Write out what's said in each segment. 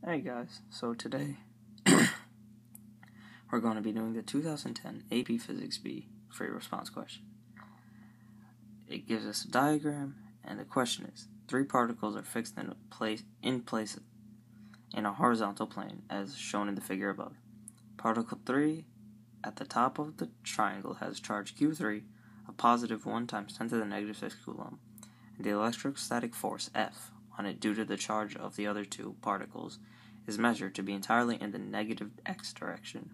Hey guys, so today we're going to be doing the 2010 AP Physics B free response question. It gives us a diagram, and the question is, 3 particles are fixed in place in a horizontal plane as shown in the figure above. Particle 3 at the top of the triangle has charge Q3, a positive 1 times 10 to the negative 6 coulomb, and the electrostatic force F on it due to the charge of the other 2 particles is measured to be entirely in the negative x direction.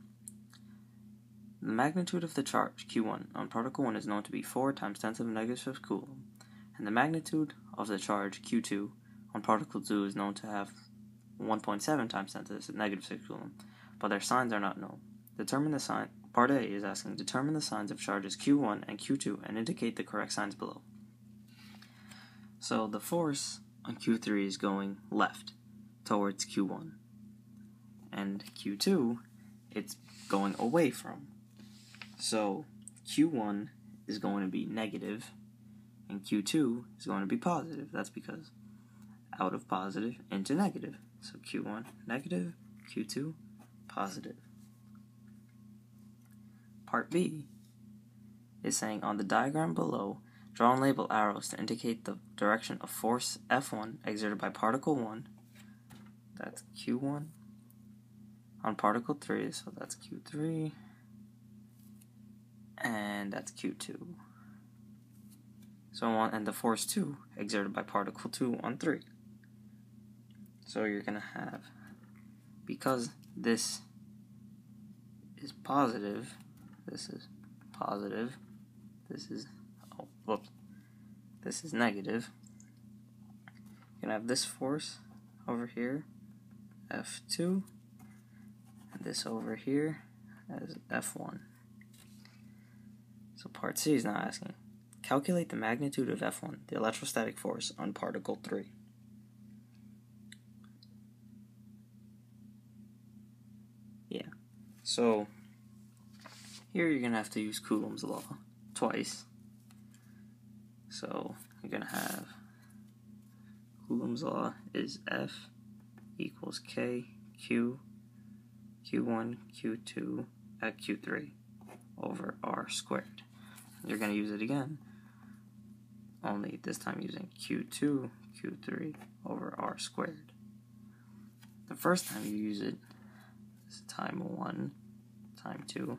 The magnitude of the charge Q1 on particle 1 is known to be 4 times 10 to the negative 5 coulomb, and the magnitude of the charge Q2 on particle 2 is known to have 1.7 times 10 to the negative 6 coulomb, but their signs are not known. Determine the sign. Part A is asking, determine the signs of charges Q1 and Q2 and indicate the correct signs below. So the force on Q3 is going left towards Q1, and Q2 it's going away from. So Q1 is going to be negative and Q2 is going to be positive. That's because out of positive into negative. So Q1 negative, Q2 positive. Part B is saying, on the diagram below, draw and label arrows to indicate the direction of force F1 exerted by particle 1, that's Q1, on particle 3, so that's Q3, and that's Q2. So and the force 2 exerted by particle 2 on 3. So you're going to have, because this is positive, this is positive, this is negative, you're going to have this force over here, F2, and this over here as F1. So part C is now asking, calculate the magnitude of F1, the electrostatic force, on particle 3. So here you're going to have to use Coulomb's law twice. So you're going to have Coulomb's law is F equals K, Q, Q1, Q2 at Q3 over R squared. You're going to use it again, only this time using Q2, Q3 over R squared. The first time you use it is time 1, time 2.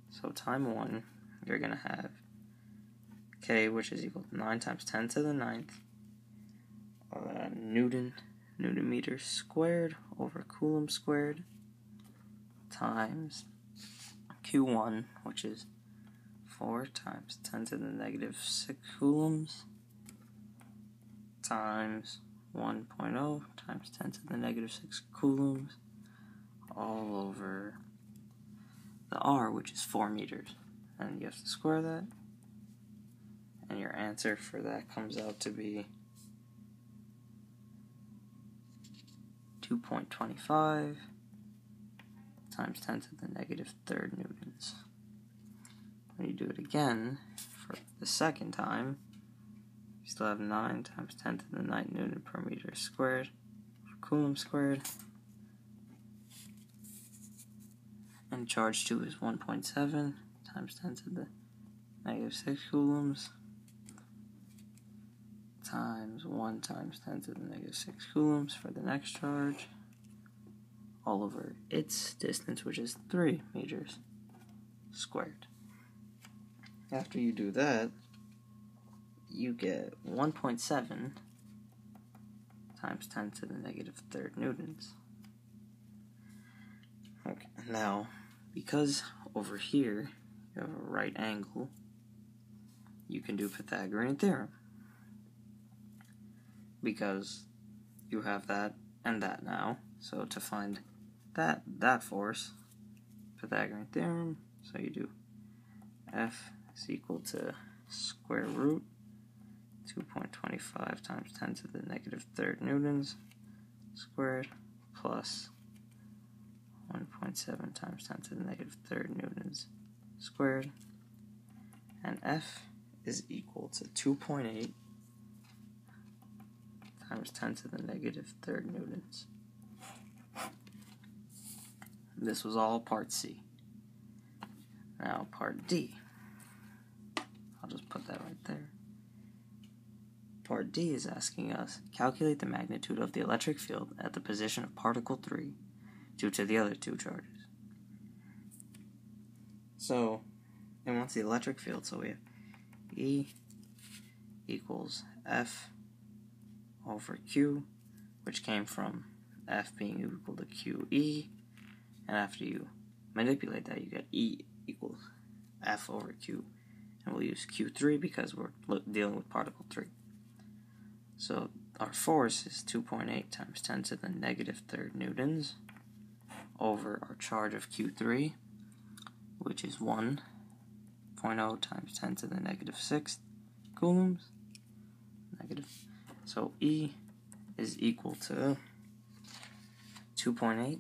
So time 1, you're going to have K, which is equal to 9 times 10 to the 9th Newton meters squared over Coulomb squared times Q1, which is 4 times 10 to the negative 6 coulombs times 1.0 times 10 to the negative 6 coulombs all over the R, which is 4 meters. And you have to square that, and your answer for that comes out to be 2.25 times 10 to the negative 3rd newtons. When you do it again for the second time, you still have 9 times 10 to the 9th newton per meter squared for Coulomb squared. And charge 2 is 1.7 times 10 to the negative 6 coulombs times 1 times 10 to the negative 6 coulombs for the next charge, all over its distance, which is 3 meters squared. After you do that, you get 1.7 times 10 to the negative 3rd newtons. Okay, now, because over here you have a right angle, you can do Pythagorean theorem. Because you have that and that now, so to find that force, Pythagorean theorem, so you do F is equal to square root 2.25 times 10 to the negative 3rd newtons squared plus 1.7 times 10 to the negative 3rd newtons squared, and F is equal to 2.8 times 10 to the negative 3rd newtons This was all part C. Now part D. I'll just put that right there. Part D is asking us, calculate the magnitude of the electric field at the position of particle 3 due to the other two charges. So, it wants the electric field, so we have E equals F over Q, which came from F being equal to QE, and after you manipulate that, you get E equals F over Q, and we'll use Q3 because we're dealing with particle 3. So our force is 2.8 times 10 to the negative third newtons over our charge of Q3, which is 1.0 times 10 to the negative sixth coulombs. So E is equal to 2.8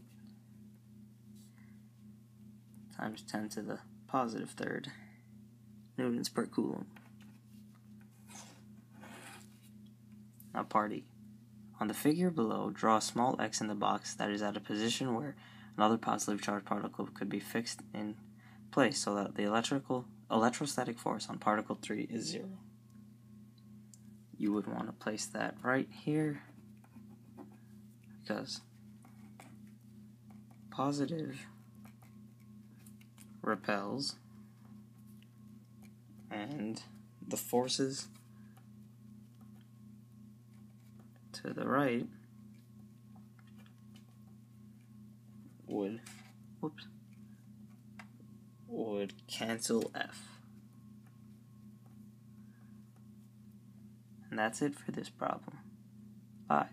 times 10 to the positive third newtons per coulomb. Now part E. On the figure below, draw a small x in the box that is at a position where another positive charged particle could be fixed in place so that the electrostatic force on particle 3 is 0. You would want to place that right here because positive repels and the forces to the right would cancel F. And that's it for this problem. Bye.